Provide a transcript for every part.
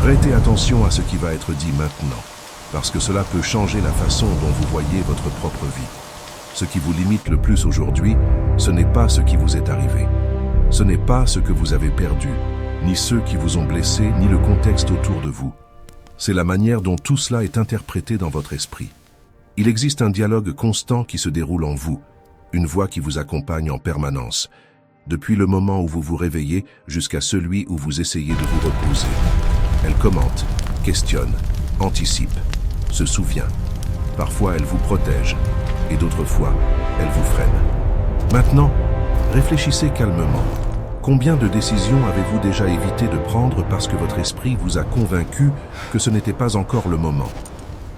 Prêtez attention à ce qui va être dit maintenant, parce que cela peut changer la façon dont vous voyez votre propre vie. Ce qui vous limite le plus aujourd'hui, ce n'est pas ce qui vous est arrivé. Ce n'est pas ce que vous avez perdu, ni ceux qui vous ont blessé, ni le contexte autour de vous. C'est la manière dont tout cela est interprété dans votre esprit. Il existe un dialogue constant qui se déroule en vous, une voix qui vous accompagne en permanence, depuis le moment où vous vous réveillez jusqu'à celui où vous essayez de vous reposer. Elle commente, questionne, anticipe, se souvient. Parfois elle vous protège, et d'autres fois, elle vous freine. Maintenant, réfléchissez calmement. Combien de décisions avez-vous déjà évité de prendre parce que votre esprit vous a convaincu que ce n'était pas encore le moment?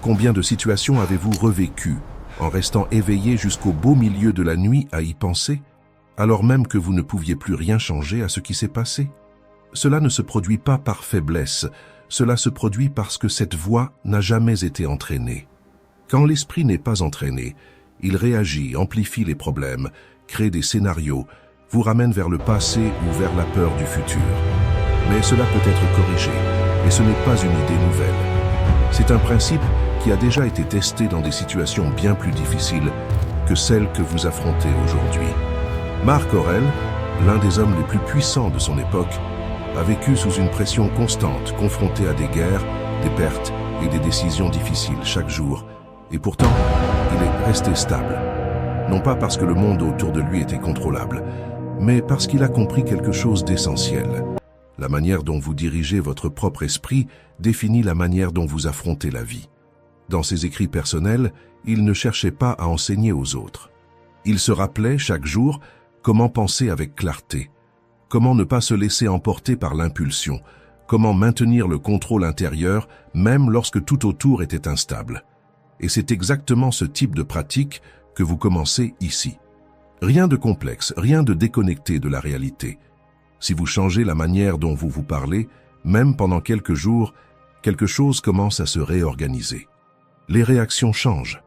Combien de situations avez-vous revécues en restant éveillé jusqu'au beau milieu de la nuit à y penser, alors même que vous ne pouviez plus rien changer à ce qui s'est passé? Cela ne se produit pas par faiblesse, cela se produit parce que cette voix n'a jamais été entraînée. Quand l'esprit n'est pas entraîné, il réagit, amplifie les problèmes, crée des scénarios, vous ramène vers le passé ou vers la peur du futur. Mais cela peut être corrigé, et ce n'est pas une idée nouvelle. C'est un principe qui a déjà été testé dans des situations bien plus difficiles que celles que vous affrontez aujourd'hui. Marc Aurèle, l'un des hommes les plus puissants de son époque, a vécu sous une pression constante, confronté à des guerres, des pertes et des décisions difficiles chaque jour, et pourtant, il est resté stable. Non pas parce que le monde autour de lui était contrôlable, mais parce qu'il a compris quelque chose d'essentiel. La manière dont vous dirigez votre propre esprit définit la manière dont vous affrontez la vie. Dans ses écrits personnels, il ne cherchait pas à enseigner aux autres. Il se rappelait chaque jour comment penser avec clarté, comment ne pas se laisser emporter par l'impulsion, comment maintenir le contrôle intérieur même lorsque tout autour était instable. Et c'est exactement ce type de pratique que vous commencez ici. Rien de complexe, rien de déconnecté de la réalité. Si vous changez la manière dont vous vous parlez, même pendant quelques jours, quelque chose commence à se réorganiser. Les réactions changent,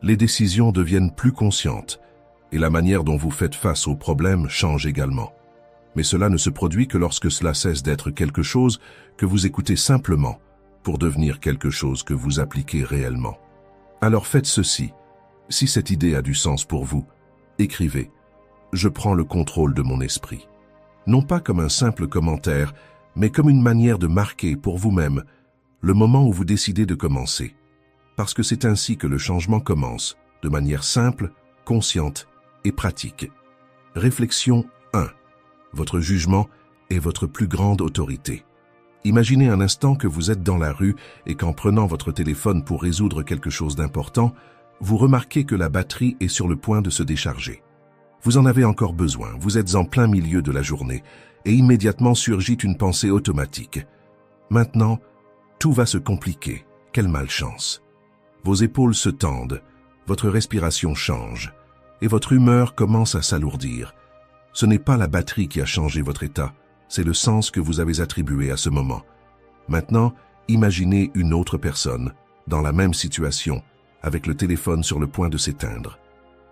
les décisions deviennent plus conscientes, et la manière dont vous faites face aux problèmes change également. Mais cela ne se produit que lorsque cela cesse d'être quelque chose que vous écoutez simplement pour devenir quelque chose que vous appliquez réellement. Alors faites ceci. Si cette idée a du sens pour vous, écrivez « Je prends le contrôle de mon esprit ». Non pas comme un simple commentaire, mais comme une manière de marquer pour vous-même le moment où vous décidez de commencer. Parce que c'est ainsi que le changement commence, de manière simple, consciente et pratique. Réflexion 1. Votre jugement est votre plus grande autorité. Imaginez un instant que vous êtes dans la rue et qu'en prenant votre téléphone pour résoudre quelque chose d'important, vous remarquez que la batterie est sur le point de se décharger. Vous en avez encore besoin, vous êtes en plein milieu de la journée, et immédiatement surgit une pensée automatique. Maintenant, tout va se compliquer, quelle malchance. Vos épaules se tendent, votre respiration change, et votre humeur commence à s'alourdir. Ce n'est pas la batterie qui a changé votre état, c'est le sens que vous avez attribué à ce moment. Maintenant, imaginez une autre personne, dans la même situation, avec le téléphone sur le point de s'éteindre.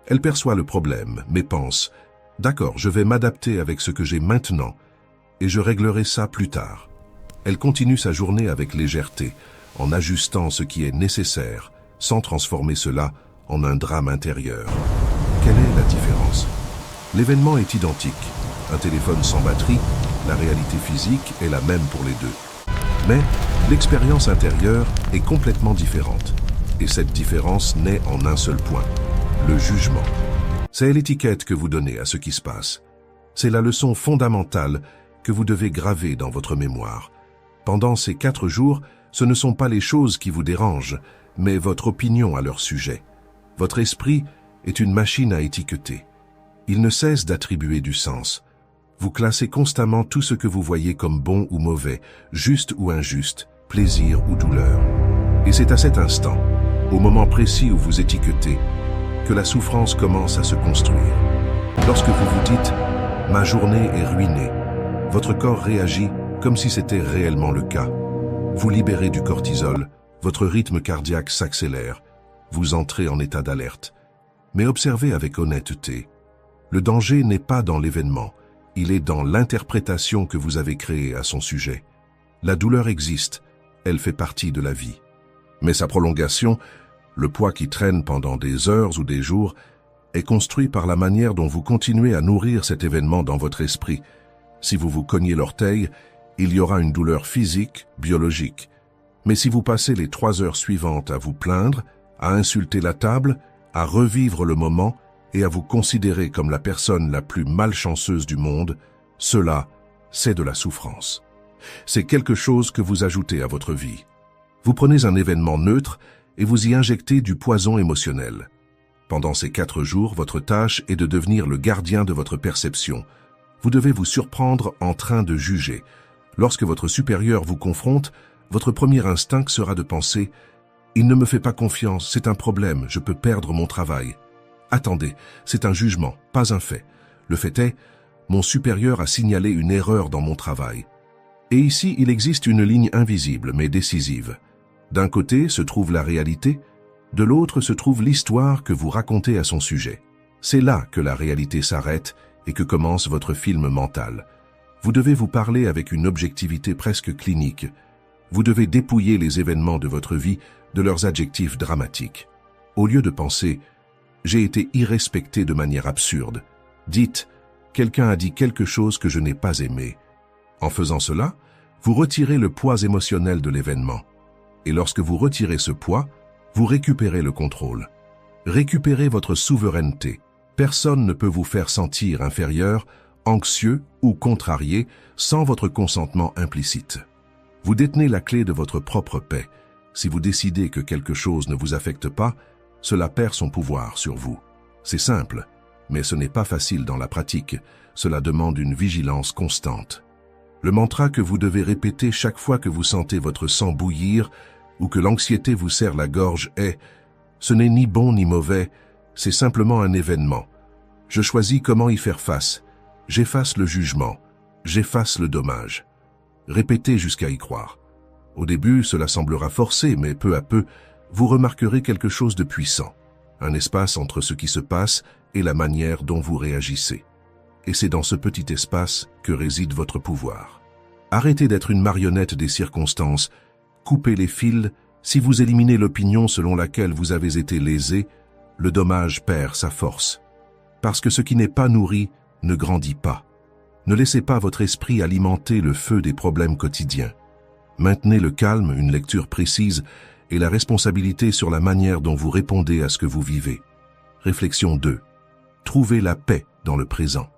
Elle perçoit le problème, mais pense « D'accord, je vais m'adapter avec ce que j'ai maintenant, et je réglerai ça plus tard. » Elle continue sa journée avec légèreté, en ajustant ce qui est nécessaire, sans transformer cela en un drame intérieur. Quelle est la différence? L'événement est identique. Un téléphone sans batterie, la réalité physique est la même pour les deux. Mais l'expérience intérieure est complètement différente. Et cette différence naît en un seul point, le jugement. C'est l'étiquette que vous donnez à ce qui se passe. C'est la leçon fondamentale que vous devez graver dans votre mémoire. Pendant ces 4 jours, ce ne sont pas les choses qui vous dérangent, mais votre opinion à leur sujet. Votre esprit est une machine à étiqueter. Il ne cesse d'attribuer du sens. Vous classez constamment tout ce que vous voyez comme bon ou mauvais, juste ou injuste, plaisir ou douleur. Et c'est à cet instant, au moment précis où vous étiquetez, que la souffrance commence à se construire. Lorsque vous vous dites « ma journée est ruinée », votre corps réagit comme si c'était réellement le cas. Vous libérez du cortisol, votre rythme cardiaque s'accélère, vous entrez en état d'alerte. Mais observez avec honnêteté. Le danger n'est pas dans l'événement, il est dans l'interprétation que vous avez créée à son sujet. La douleur existe, elle fait partie de la vie. Mais sa prolongation, le poids qui traîne pendant des heures ou des jours, est construit par la manière dont vous continuez à nourrir cet événement dans votre esprit. Si vous vous cognez l'orteil, il y aura une douleur physique, biologique. Mais si vous passez les 3 heures suivantes à vous plaindre, à insulter la table, à revivre le moment et à vous considérer comme la personne la plus malchanceuse du monde, cela, c'est de la souffrance. C'est quelque chose que vous ajoutez à votre vie. Vous prenez un événement neutre et vous y injectez du poison émotionnel. Pendant ces 4 jours, votre tâche est de devenir le gardien de votre perception. Vous devez vous surprendre en train de juger. Lorsque votre supérieur vous confronte, votre premier instinct sera de penser « Il ne me fait pas confiance, c'est un problème, je peux perdre mon travail. » Attendez, c'est un jugement, pas un fait. Le fait est, mon supérieur a signalé une erreur dans mon travail. Et ici, il existe une ligne invisible mais décisive. D'un côté se trouve la réalité, de l'autre se trouve l'histoire que vous racontez à son sujet. C'est là que la réalité s'arrête et que commence votre film mental. Vous devez vous parler avec une objectivité presque clinique. Vous devez dépouiller les événements de votre vie de leurs adjectifs dramatiques. Au lieu de penser « j'ai été irrespecté de manière absurde », dites « quelqu'un a dit quelque chose que je n'ai pas aimé ». En faisant cela, vous retirez le poids émotionnel de l'événement. Et lorsque vous retirez ce poids, vous récupérez le contrôle. Récupérez votre souveraineté. Personne ne peut vous faire sentir inférieur, anxieux ou contrarié sans votre consentement implicite. Vous détenez la clé de votre propre paix. Si vous décidez que quelque chose ne vous affecte pas, cela perd son pouvoir sur vous. C'est simple, mais ce n'est pas facile dans la pratique. Cela demande une vigilance constante. Le mantra que vous devez répéter chaque fois que vous sentez votre sang bouillir ou que l'anxiété vous serre la gorge est « ce n'est ni bon ni mauvais, c'est simplement un événement. Je choisis comment y faire face. J'efface le jugement. J'efface le dommage. » Répétez jusqu'à y croire. Au début, cela semblera forcé, mais peu à peu, vous remarquerez quelque chose de puissant. Un espace entre ce qui se passe et la manière dont vous réagissez. Et c'est dans ce petit espace que réside votre pouvoir. Arrêtez d'être une marionnette des circonstances. Coupez les fils. Si vous éliminez l'opinion selon laquelle vous avez été lésé, le dommage perd sa force. Parce que ce qui n'est pas nourri ne grandit pas. Ne laissez pas votre esprit alimenter le feu des problèmes quotidiens. Maintenez le calme, une lecture précise et la responsabilité sur la manière dont vous répondez à ce que vous vivez. Réflexion 2. Trouvez la paix dans le présent.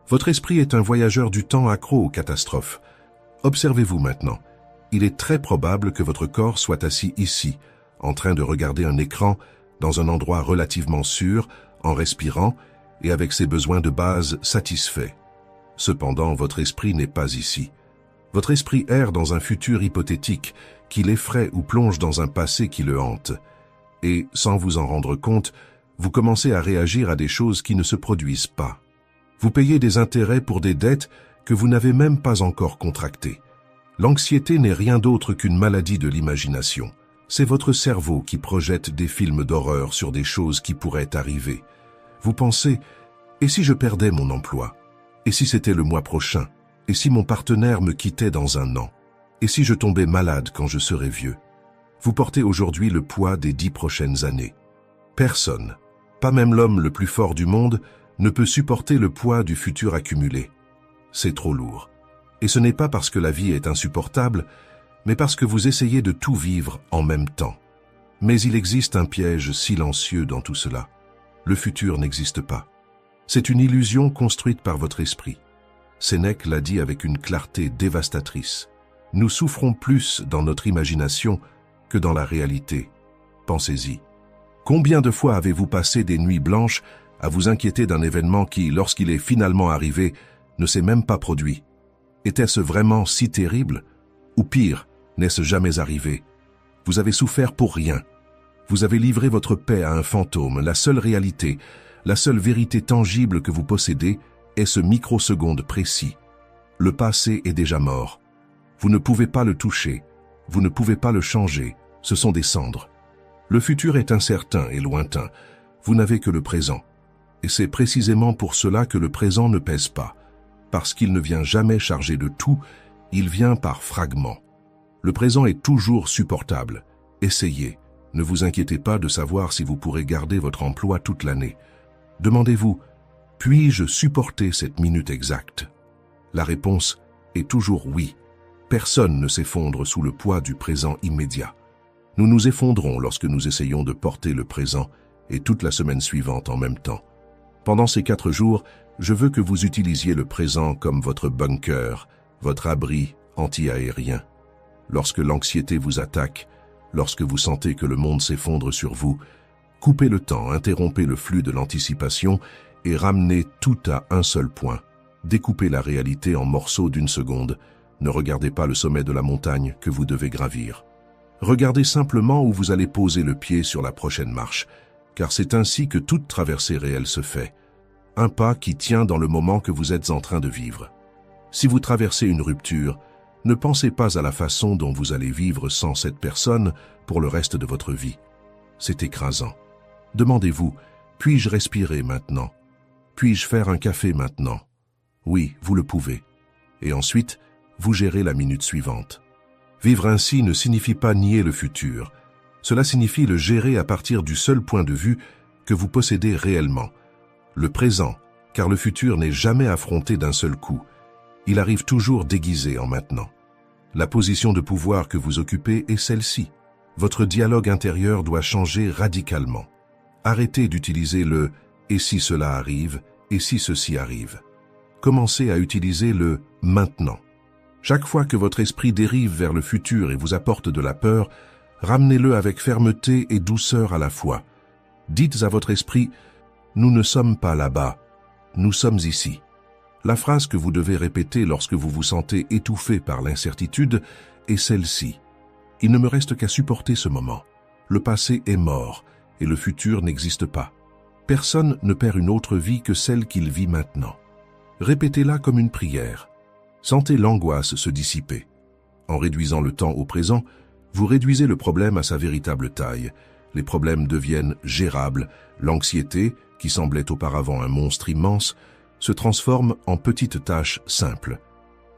Votre esprit est un voyageur du temps accro aux catastrophes. Observez-vous maintenant. Il est très probable que votre corps soit assis ici, en train de regarder un écran, dans un endroit relativement sûr, en respirant et avec ses besoins de base satisfaits. Cependant, votre esprit n'est pas ici. Votre esprit erre dans un futur hypothétique qui l'effraie ou plonge dans un passé qui le hante. Et, sans vous en rendre compte, vous commencez à réagir à des choses qui ne se produisent pas. Vous payez des intérêts pour des dettes que vous n'avez même pas encore contractées. L'anxiété n'est rien d'autre qu'une maladie de l'imagination. C'est votre cerveau qui projette des films d'horreur sur des choses qui pourraient arriver. Vous pensez « et si je perdais mon emploi ? Et si c'était le mois prochain ? Et si mon partenaire me quittait dans un an ? Et si je tombais malade quand je serais vieux ?» Vous portez aujourd'hui le poids des 10 prochaines années. Personne, pas même l'homme le plus fort du monde, ne peut supporter le poids du futur accumulé. C'est trop lourd. Et ce n'est pas parce que la vie est insupportable, mais parce que vous essayez de tout vivre en même temps. Mais il existe un piège silencieux dans tout cela. Le futur n'existe pas. C'est une illusion construite par votre esprit. Sénèque l'a dit avec une clarté dévastatrice. Nous souffrons plus dans notre imagination que dans la réalité. Pensez-y. Combien de fois avez-vous passé des nuits blanches à vous inquiéter d'un événement qui, lorsqu'il est finalement arrivé, ne s'est même pas produit? Était-ce vraiment si terrible? Ou pire, n'est-ce jamais arrivé? Vous avez souffert pour rien. Vous avez livré votre paix à un fantôme. La seule réalité, la seule vérité tangible que vous possédez est ce microseconde précis. Le passé est déjà mort. Vous ne pouvez pas le toucher. Vous ne pouvez pas le changer. Ce sont des cendres. Le futur est incertain et lointain. Vous n'avez que le présent. Et c'est précisément pour cela que le présent ne pèse pas. Parce qu'il ne vient jamais chargé de tout, il vient par fragments. Le présent est toujours supportable. Essayez. Ne vous inquiétez pas de savoir si vous pourrez garder votre emploi toute l'année. Demandez-vous, puis-je supporter cette minute exacte? La réponse est toujours oui. Personne ne s'effondre sous le poids du présent immédiat. Nous nous effondrons lorsque nous essayons de porter le présent et toute la semaine suivante en même temps. Pendant ces 4 jours, je veux que vous utilisiez le présent comme votre bunker, votre abri anti-aérien. Lorsque l'anxiété vous attaque, lorsque vous sentez que le monde s'effondre sur vous, coupez le temps, interrompez le flux de l'anticipation et ramenez tout à un seul point. Découpez la réalité en morceaux d'1 seconde. Ne regardez pas le sommet de la montagne que vous devez gravir. Regardez simplement où vous allez poser le pied sur la prochaine marche, car c'est ainsi que toute traversée réelle se fait. Un pas qui tient dans le moment que vous êtes en train de vivre. Si vous traversez une rupture, ne pensez pas à la façon dont vous allez vivre sans cette personne pour le reste de votre vie. C'est écrasant. Demandez-vous, puis-je respirer maintenant? Puis-je faire un café maintenant? Oui, vous le pouvez. Et ensuite, vous gérez la minute suivante. Vivre ainsi ne signifie pas nier le futur. Cela signifie le gérer à partir du seul point de vue que vous possédez réellement. Le présent, car le futur n'est jamais affronté d'un seul coup. Il arrive toujours déguisé en maintenant. La position de pouvoir que vous occupez est celle-ci. Votre dialogue intérieur doit changer radicalement. Arrêtez d'utiliser le « et si cela arrive » et « si ceci arrive ». Commencez à utiliser le « maintenant ». Chaque fois que votre esprit dérive vers le futur et vous apporte de la peur, ramenez-le avec fermeté et douceur à la fois. Dites à votre esprit « Nous ne sommes pas là-bas, nous sommes ici ». La phrase que vous devez répéter lorsque vous vous sentez étouffé par l'incertitude est celle-ci. Il ne me reste qu'à supporter ce moment. Le passé est mort et le futur n'existe pas. Personne ne perd une autre vie que celle qu'il vit maintenant. Répétez-la comme une prière. Sentez l'angoisse se dissiper. En réduisant le temps au présent, vous réduisez le problème à sa véritable taille. Les problèmes deviennent gérables. L'anxiété, qui semblait auparavant un monstre immense, se transforme en petites tâches simples.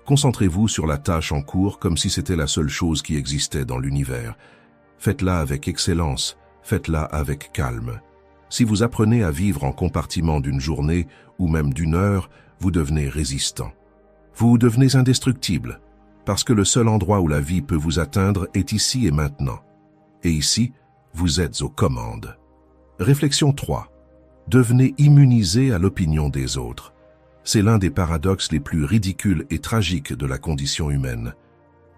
Concentrez-vous sur la tâche en cours comme si c'était la seule chose qui existait dans l'univers. Faites-la avec excellence, faites-la avec calme. Si vous apprenez à vivre en compartiment d'une journée ou même d'une heure, vous devenez résistant. Vous devenez indestructible, parce que le seul endroit où la vie peut vous atteindre est ici et maintenant. Et ici, vous êtes aux commandes. Réflexion 3. Devenez immunisé à l'opinion des autres. C'est l'un des paradoxes les plus ridicules et tragiques de la condition humaine.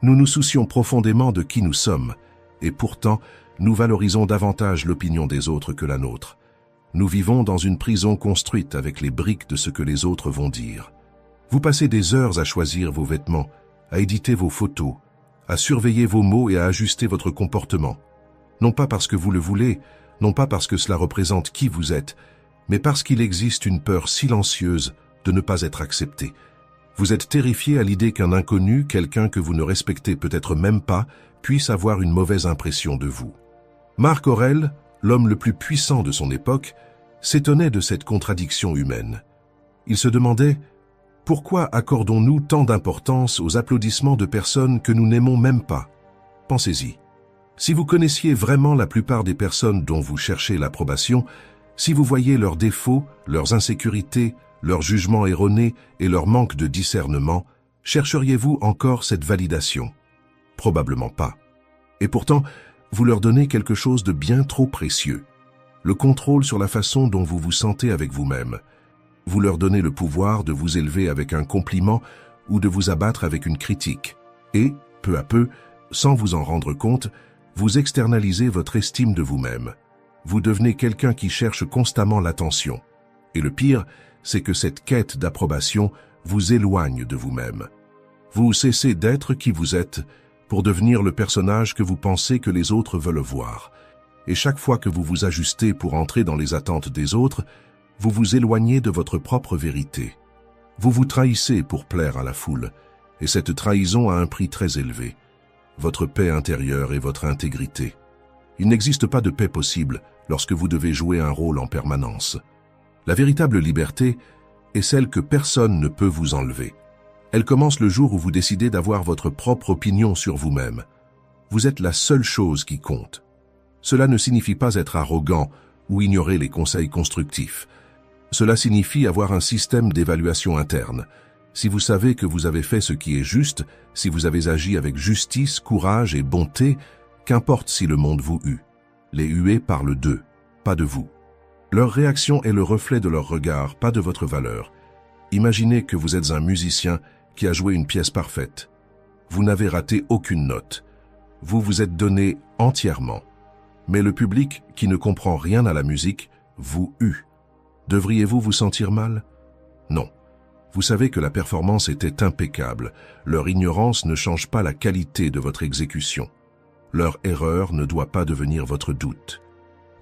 Nous nous soucions profondément de qui nous sommes, et pourtant, nous valorisons davantage l'opinion des autres que la nôtre. Nous vivons dans une prison construite avec les briques de ce que les autres vont dire. Vous passez des heures à choisir vos vêtements, à éditer vos photos, à surveiller vos mots et à ajuster votre comportement. Non pas parce que vous le voulez, non pas parce que cela représente qui vous êtes, mais parce qu'il existe une peur silencieuse de ne pas être accepté. Vous êtes terrifié à l'idée qu'un inconnu, quelqu'un que vous ne respectez peut-être même pas, puisse avoir une mauvaise impression de vous. Marc Aurèle, l'homme le plus puissant de son époque, s'étonnait de cette contradiction humaine. Il se demandait « Pourquoi accordons-nous tant d'importance aux applaudissements de personnes que nous n'aimons même pas ?» Pensez-y. Si vous connaissiez vraiment la plupart des personnes dont vous cherchez l'approbation, si vous voyez leurs défauts, leurs insécurités, leurs jugements erronés et leur manque de discernement, chercheriez-vous encore cette validation? Probablement pas. Et pourtant, vous leur donnez quelque chose de bien trop précieux. Le contrôle sur la façon dont vous vous sentez avec vous-même. Vous leur donnez le pouvoir de vous élever avec un compliment ou de vous abattre avec une critique. Et, peu à peu, sans vous en rendre compte, vous externalisez votre estime de vous-même. Vous devenez quelqu'un qui cherche constamment l'attention. Et le pire, c'est que cette quête d'approbation vous éloigne de vous-même. Vous cessez d'être qui vous êtes pour devenir le personnage que vous pensez que les autres veulent voir. Et chaque fois que vous vous ajustez pour entrer dans les attentes des autres, vous vous éloignez de votre propre vérité. Vous vous trahissez pour plaire à la foule, et cette trahison a un prix très élevé. Votre paix intérieure et votre intégrité. Il n'existe pas de paix possible lorsque vous devez jouer un rôle en permanence. La véritable liberté est celle que personne ne peut vous enlever. Elle commence le jour où vous décidez d'avoir votre propre opinion sur vous-même. Vous êtes la seule chose qui compte. Cela ne signifie pas être arrogant ou ignorer les conseils constructifs. Cela signifie avoir un système d'évaluation interne. Si vous savez que vous avez fait ce qui est juste, si vous avez agi avec justice, courage et bonté, qu'importe si le monde vous hue. Les hués parlent d'eux, pas de vous. Leur réaction est le reflet de leur regard, pas de votre valeur. Imaginez que vous êtes un musicien qui a joué une pièce parfaite. Vous n'avez raté aucune note. Vous vous êtes donné entièrement. Mais le public, qui ne comprend rien à la musique, vous hue. Devriez-vous vous sentir mal? Non. Vous savez que la performance était impeccable. Leur ignorance ne change pas la qualité de votre exécution. Leur erreur ne doit pas devenir votre doute.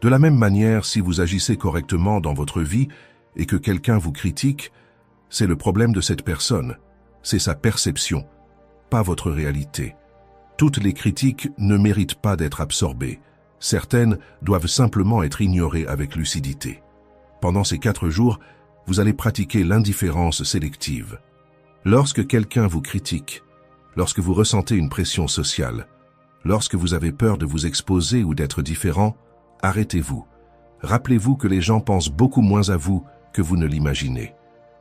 De la même manière, si vous agissez correctement dans votre vie et que quelqu'un vous critique, c'est le problème de cette personne. C'est sa perception, pas votre réalité. Toutes les critiques ne méritent pas d'être absorbées. Certaines doivent simplement être ignorées avec lucidité. Pendant ces 4 jours, vous allez pratiquer l'indifférence sélective. Lorsque quelqu'un vous critique, lorsque vous ressentez une pression sociale, lorsque vous avez peur de vous exposer ou d'être différent, arrêtez-vous. Rappelez-vous que les gens pensent beaucoup moins à vous que vous ne l'imaginez.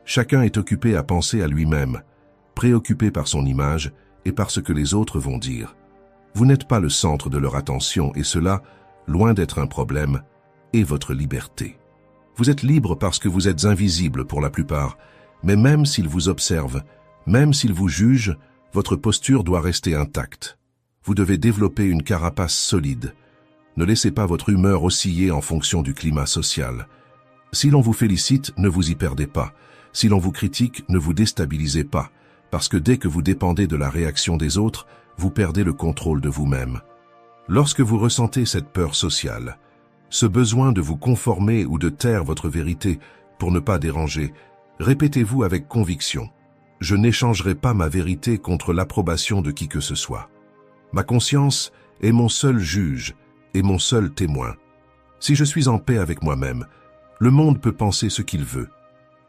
Chacun est occupé à penser à lui-même, préoccupé par son image et par ce que les autres vont dire. Vous n'êtes pas le centre de leur attention et cela, loin d'être un problème, est votre liberté. Vous êtes libre parce que vous êtes invisible pour la plupart, mais même s'ils vous observent, même s'ils vous jugent, votre posture doit rester intacte. Vous devez développer une carapace solide. Ne laissez pas votre humeur osciller en fonction du climat social. Si l'on vous félicite, ne vous y perdez pas. Si l'on vous critique, ne vous déstabilisez pas, parce que dès que vous dépendez de la réaction des autres, vous perdez le contrôle de vous-même. Lorsque vous ressentez cette peur sociale, ce besoin de vous conformer ou de taire votre vérité pour ne pas déranger, répétez-vous avec conviction. Je n'échangerai pas ma vérité contre l'approbation de qui que ce soit. Ma conscience est mon seul juge et mon seul témoin. Si je suis en paix avec moi-même, le monde peut penser ce qu'il veut.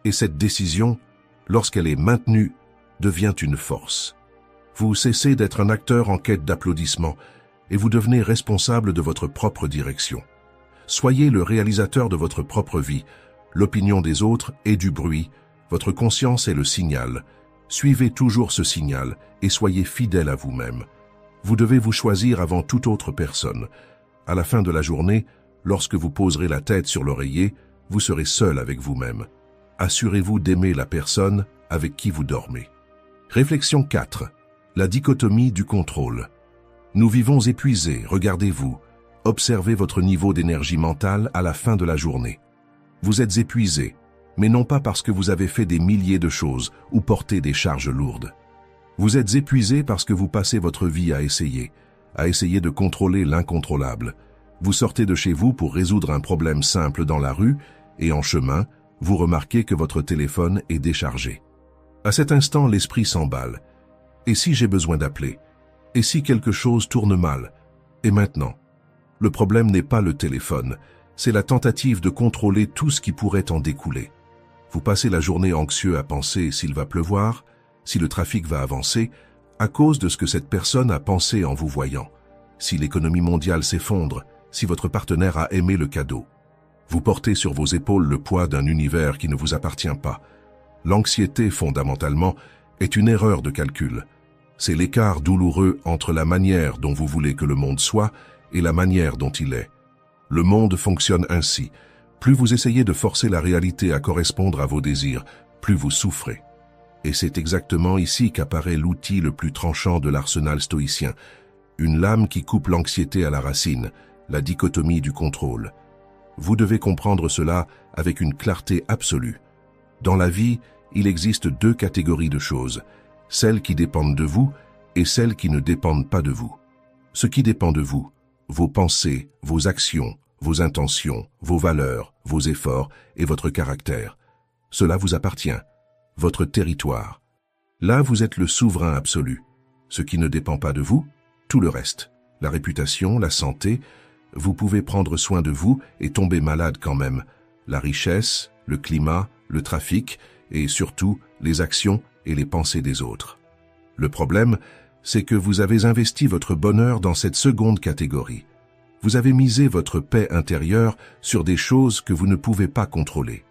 Et cette décision, lorsqu'elle est maintenue, devient une force. Vous cessez d'être un acteur en quête d'applaudissements et vous devenez responsable de votre propre direction. Soyez le réalisateur de votre propre vie. L'opinion des autres est du bruit. Votre conscience est le signal. Suivez toujours ce signal et soyez fidèle à vous-même. Vous devez vous choisir avant toute autre personne. À la fin de la journée, lorsque vous poserez la tête sur l'oreiller, vous serez seul avec vous-même. Assurez-vous d'aimer la personne avec qui vous dormez. Réflexion 4. La dichotomie du contrôle. Nous vivons épuisés, regardez-vous. Observez votre niveau d'énergie mentale à la fin de la journée. Vous êtes épuisé, mais non pas parce que vous avez fait des milliers de choses ou porté des charges lourdes. Vous êtes épuisé parce que vous passez votre vie à essayer de contrôler l'incontrôlable. Vous sortez de chez vous pour résoudre un problème simple dans la rue et en chemin, vous remarquez que votre téléphone est déchargé. À cet instant, l'esprit s'emballe. Et si j'ai besoin d'appeler? Et si quelque chose tourne mal? Et maintenant? Le problème n'est pas le téléphone, c'est la tentative de contrôler tout ce qui pourrait en découler. Vous passez la journée anxieux à penser s'il va pleuvoir, si le trafic va avancer, à cause de ce que cette personne a pensé en vous voyant, si l'économie mondiale s'effondre, si votre partenaire a aimé le cadeau. Vous portez sur vos épaules le poids d'un univers qui ne vous appartient pas. L'anxiété, fondamentalement, est une erreur de calcul. C'est l'écart douloureux entre la manière dont vous voulez que le monde soit et la manière dont il est. Le monde fonctionne ainsi. Plus vous essayez de forcer la réalité à correspondre à vos désirs, plus vous souffrez. Et c'est exactement ici qu'apparaît l'outil le plus tranchant de l'arsenal stoïcien, une lame qui coupe l'anxiété à la racine, la dichotomie du contrôle. Vous devez comprendre cela avec une clarté absolue. Dans la vie, il existe 2 catégories de choses, celles qui dépendent de vous et celles qui ne dépendent pas de vous. Ce qui dépend de vous, vos pensées, vos actions, vos intentions, vos valeurs, vos efforts et votre caractère. Cela vous appartient, votre territoire. Là, vous êtes le souverain absolu. Ce qui ne dépend pas de vous, tout le reste, la réputation, la santé, vous pouvez prendre soin de vous et tomber malade quand même. La richesse, le climat, le trafic et surtout les actions et les pensées des autres. Le problème, c'est que vous avez investi votre bonheur dans cette seconde catégorie. Vous avez misé votre paix intérieure sur des choses que vous ne pouvez pas contrôler.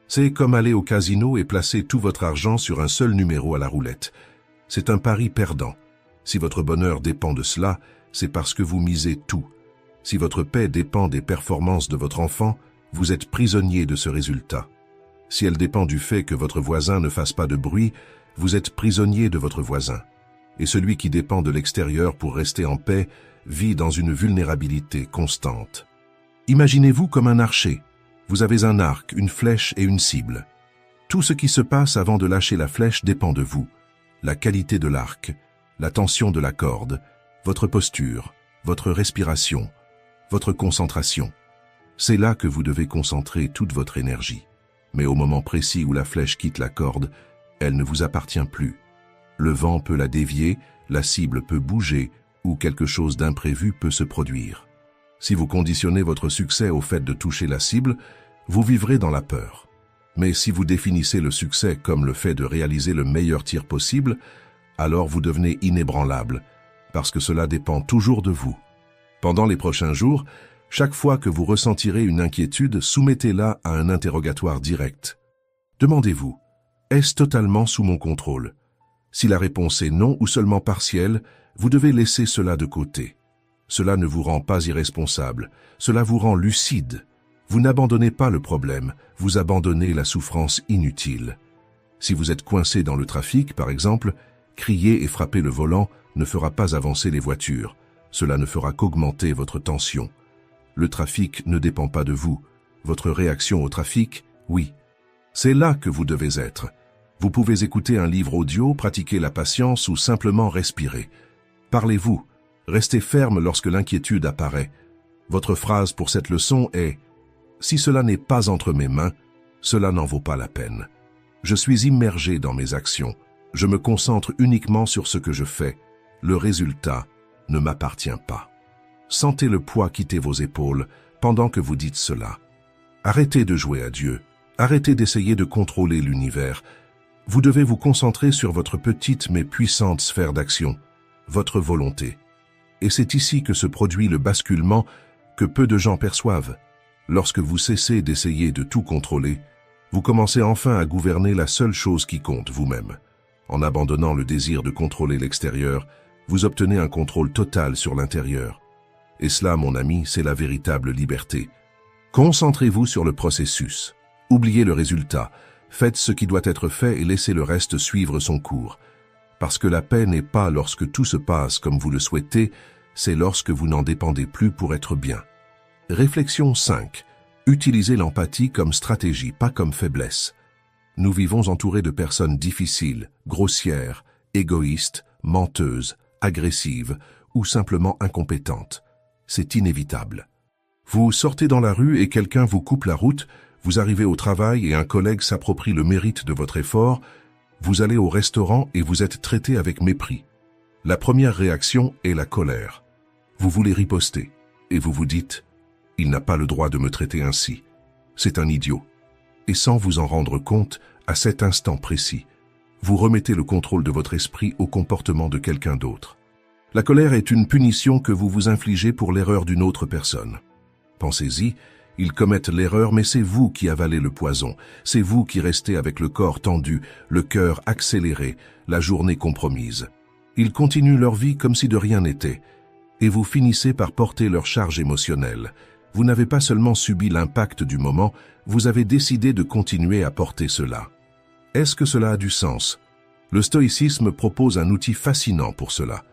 C'est comme aller au casino et placer tout votre argent sur un seul numéro à la roulette. C'est un pari perdant. Si votre bonheur dépend de cela, c'est parce que vous misez tout. Si votre paix dépend des performances de votre enfant, vous êtes prisonnier de ce résultat. Si elle dépend du fait que votre voisin ne fasse pas de bruit, vous êtes prisonnier de votre voisin. Et celui qui dépend de l'extérieur pour rester en paix vit dans une vulnérabilité constante. Imaginez-vous comme un archer. Vous avez un arc, une flèche et une cible. Tout ce qui se passe avant de lâcher la flèche dépend de vous. La qualité de l'arc, la tension de la corde, votre posture, votre respiration, votre concentration. C'est là que vous devez concentrer toute votre énergie. Mais au moment précis où la flèche quitte la corde, elle ne vous appartient plus. Le vent peut la dévier, la cible peut bouger ou quelque chose d'imprévu peut se produire. Si vous conditionnez votre succès au fait de toucher la cible, vous vivrez dans la peur. Mais si vous définissez le succès comme le fait de réaliser le meilleur tir possible, alors vous devenez inébranlable, parce que cela dépend toujours de vous. Pendant les prochains jours, chaque fois que vous ressentirez une inquiétude, soumettez-la à un interrogatoire direct. Demandez-vous, est-ce totalement sous mon contrôle ? Si la réponse est non ou seulement partielle, vous devez laisser cela de côté. Cela ne vous rend pas irresponsable, cela vous rend lucide. Vous n'abandonnez pas le problème, vous abandonnez la souffrance inutile. Si vous êtes coincé dans le trafic, par exemple, crier et frapper le volant ne fera pas avancer les voitures. Cela ne fera qu'augmenter votre tension. Le trafic ne dépend pas de vous. Votre réaction au trafic, oui. C'est là que vous devez être. Vous pouvez écouter un livre audio, pratiquer la patience ou simplement respirer. Parlez-vous. Restez ferme lorsque l'inquiétude apparaît. Votre phrase pour cette leçon est « Si cela n'est pas entre mes mains, cela n'en vaut pas la peine. Je suis immergé dans mes actions. Je me concentre uniquement sur ce que je fais. Le résultat ne m'appartient pas. » Sentez le poids quitter vos épaules pendant que vous dites cela. Arrêtez de jouer à Dieu. Arrêtez d'essayer de contrôler l'univers. Vous devez vous concentrer sur votre petite mais puissante sphère d'action, votre volonté. Et c'est ici que se produit le basculement que peu de gens perçoivent. Lorsque vous cessez d'essayer de tout contrôler, vous commencez enfin à gouverner la seule chose qui compte, vous-même. En abandonnant le désir de contrôler l'extérieur, vous obtenez un contrôle total sur l'intérieur. Et cela, mon ami, c'est la véritable liberté. Concentrez-vous sur le processus. Oubliez le résultat. Faites ce qui doit être fait et laissez le reste suivre son cours. Parce que la paix n'est pas lorsque tout se passe comme vous le souhaitez, c'est lorsque vous n'en dépendez plus pour être bien. Réflexion 5. Utilisez l'empathie comme stratégie, pas comme faiblesse. Nous vivons entourés de personnes difficiles, grossières, égoïstes, menteuses, agressives ou simplement incompétentes. C'est inévitable. Vous sortez dans la rue et quelqu'un vous coupe la route, vous arrivez au travail et un collègue s'approprie le mérite de votre effort, vous allez au restaurant et vous êtes traité avec mépris. La première réaction est la colère. Vous voulez riposter et vous vous dites « Il n'a pas le droit de me traiter ainsi. C'est un idiot. » Et sans vous en rendre compte, à cet instant précis, vous remettez le contrôle de votre esprit au comportement de quelqu'un d'autre. La colère est une punition que vous vous infligez pour l'erreur d'une autre personne. Pensez-y, ils commettent l'erreur, mais c'est vous qui avalez le poison. C'est vous qui restez avec le corps tendu, le cœur accéléré, la journée compromise. Ils continuent leur vie comme si de rien n'était. Et vous finissez par porter leur charge émotionnelle. Vous n'avez pas seulement subi l'impact du moment, vous avez décidé de continuer à porter cela. Est-ce que cela a du sens? Le stoïcisme propose un outil fascinant pour cela.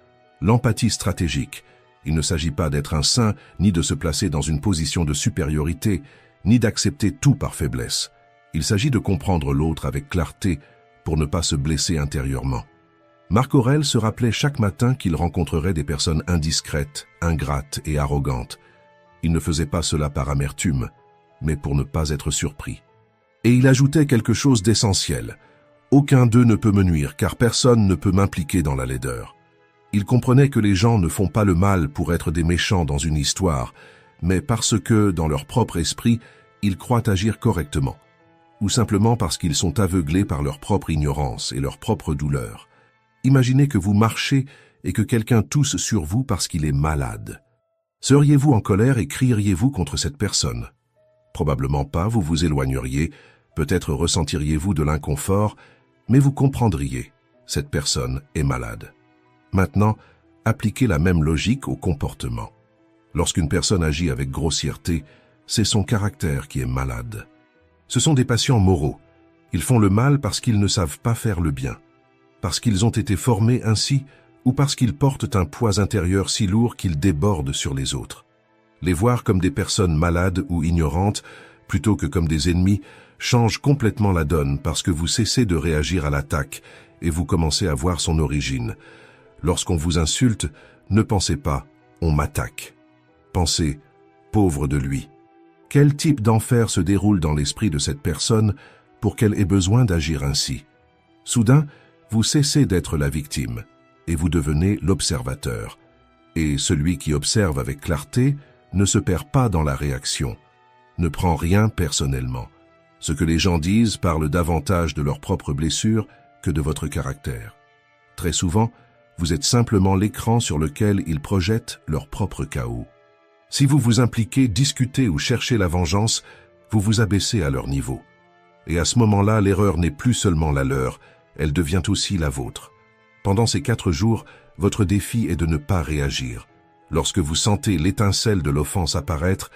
L'empathie stratégique. Il ne s'agit pas d'être un saint, ni de se placer dans une position de supériorité, ni d'accepter tout par faiblesse. Il s'agit de comprendre l'autre avec clarté pour ne pas se blesser intérieurement. Marc Aurèle se rappelait chaque matin qu'il rencontrerait des personnes indiscrètes, ingrates et arrogantes. Il ne faisait pas cela par amertume, mais pour ne pas être surpris. Et il ajoutait quelque chose d'essentiel. Aucun d'eux ne peut me nuire, car personne ne peut m'impliquer dans la laideur. Il comprenait que les gens ne font pas le mal pour être des méchants dans une histoire, mais parce que, dans leur propre esprit, ils croient agir correctement, ou simplement parce qu'ils sont aveuglés par leur propre ignorance et leur propre douleur. Imaginez que vous marchez et que quelqu'un tousse sur vous parce qu'il est malade. Seriez-vous en colère et crieriez-vous contre cette personne? Probablement pas, vous vous éloigneriez, peut-être ressentiriez-vous de l'inconfort, mais vous comprendriez, cette personne est malade. Maintenant, appliquez la même logique au comportement. Lorsqu'une personne agit avec grossièreté, c'est son caractère qui est malade. Ce sont des patients moraux. Ils font le mal parce qu'ils ne savent pas faire le bien, parce qu'ils ont été formés ainsi ou parce qu'ils portent un poids intérieur si lourd qu'ils débordent sur les autres. Les voir comme des personnes malades ou ignorantes, plutôt que comme des ennemis, change complètement la donne parce que vous cessez de réagir à l'attaque et vous commencez à voir son origine. Lorsqu'on vous insulte, ne pensez pas « on m'attaque ». Pensez « pauvre de lui ». Quel type d'enfer se déroule dans l'esprit de cette personne pour qu'elle ait besoin d'agir ainsi? Soudain, vous cessez d'être la victime et vous devenez l'observateur. Et celui qui observe avec clarté ne se perd pas dans la réaction, ne prend rien personnellement. Ce que les gens disent parle davantage de leurs propres blessures que de votre caractère. Très souvent, vous êtes simplement l'écran sur lequel ils projettent leur propre chaos. Si vous vous impliquez, discutez ou cherchez la vengeance, vous vous abaissez à leur niveau. Et à ce moment-là, l'erreur n'est plus seulement la leur, elle devient aussi la vôtre. Pendant ces 4 jours, votre défi est de ne pas réagir. Lorsque vous sentez l'étincelle de l'offense apparaître,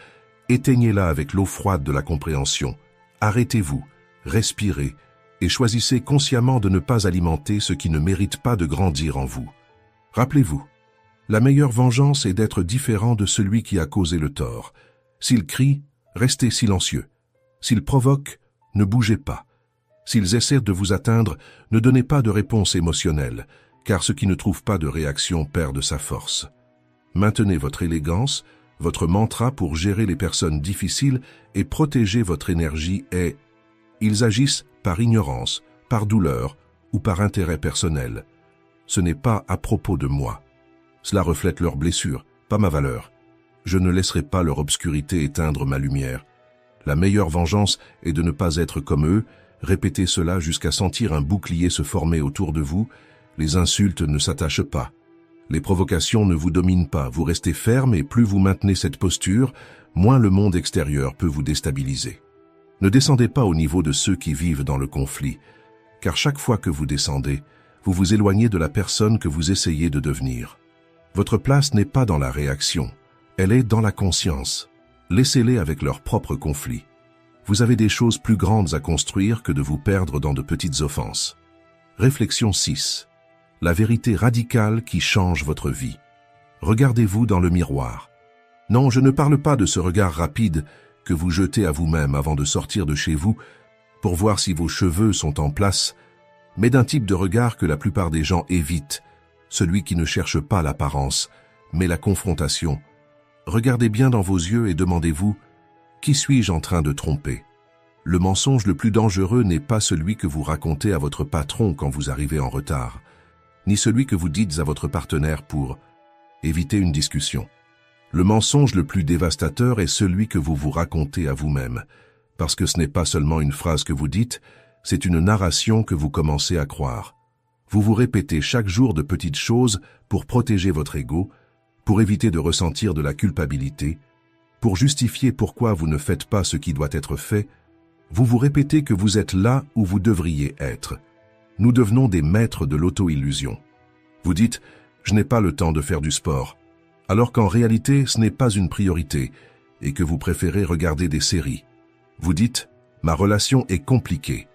éteignez-la avec l'eau froide de la compréhension. Arrêtez-vous, respirez et choisissez consciemment de ne pas alimenter ce qui ne mérite pas de grandir en vous. Rappelez-vous, la meilleure vengeance est d'être différent de celui qui a causé le tort. S'ils crient, restez silencieux. S'ils provoquent, ne bougez pas. S'ils essaient de vous atteindre, ne donnez pas de réponse émotionnelle, car ce qui ne trouve pas de réaction perd de sa force. Maintenez votre élégance, votre mantra pour gérer les personnes difficiles et protéger votre énergie est « Ils agissent par ignorance, par douleur ou par intérêt personnel. Ce n'est pas à propos de moi. Cela reflète leurs blessures, pas ma valeur. Je ne laisserai pas leur obscurité éteindre ma lumière. La meilleure vengeance est de ne pas être comme eux. Répétez cela jusqu'à sentir un bouclier se former autour de vous. Les insultes ne s'attachent pas. Les provocations ne vous dominent pas. Vous restez ferme et plus vous maintenez cette posture, moins le monde extérieur peut vous déstabiliser. Ne descendez pas au niveau de ceux qui vivent dans le conflit, car chaque fois que vous descendez, vous vous éloignez de la personne que vous essayez de devenir. Votre place n'est pas dans la réaction, elle est dans la conscience. Laissez-les avec leurs propres conflits. Vous avez des choses plus grandes à construire que de vous perdre dans de petites offenses. Réflexion 6. La vérité radicale qui change votre vie. Regardez-vous dans le miroir. Non, je ne parle pas de ce regard rapide que vous jetez à vous-même avant de sortir de chez vous pour voir si vos cheveux sont en place, mais d'un type de regard que la plupart des gens évitent, celui qui ne cherche pas l'apparence, mais la confrontation. Regardez bien dans vos yeux et demandez-vous « Qui suis-je en train de tromper ?» Le mensonge le plus dangereux n'est pas celui que vous racontez à votre patron quand vous arrivez en retard, ni celui que vous dites à votre partenaire pour éviter une discussion. Le mensonge le plus dévastateur est celui que vous vous racontez à vous-même, parce que ce n'est pas seulement une phrase que vous dites, c'est une narration que vous commencez à croire. Vous vous répétez chaque jour de petites choses pour protéger votre ego, pour éviter de ressentir de la culpabilité, pour justifier pourquoi vous ne faites pas ce qui doit être fait. Vous vous répétez que vous êtes là où vous devriez être. Nous devenons des maîtres de l'auto-illusion. Vous dites « Je n'ai pas le temps de faire du sport », alors qu'en réalité, ce n'est pas une priorité et que vous préférez regarder des séries. Vous dites « Ma relation est compliquée »,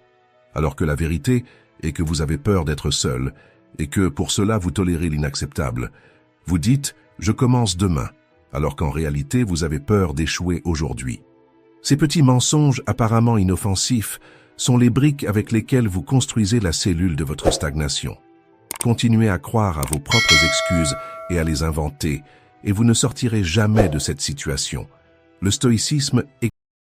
alors que la vérité est que vous avez peur d'être seul et que pour cela vous tolérez l'inacceptable. Vous dites « Je commence demain », alors qu'en réalité vous avez peur d'échouer aujourd'hui. Ces petits mensonges apparemment inoffensifs sont les briques avec lesquelles vous construisez la cellule de votre stagnation. Continuez à croire à vos propres excuses et à les inventer, et vous ne sortirez jamais de cette situation. Le stoïcisme est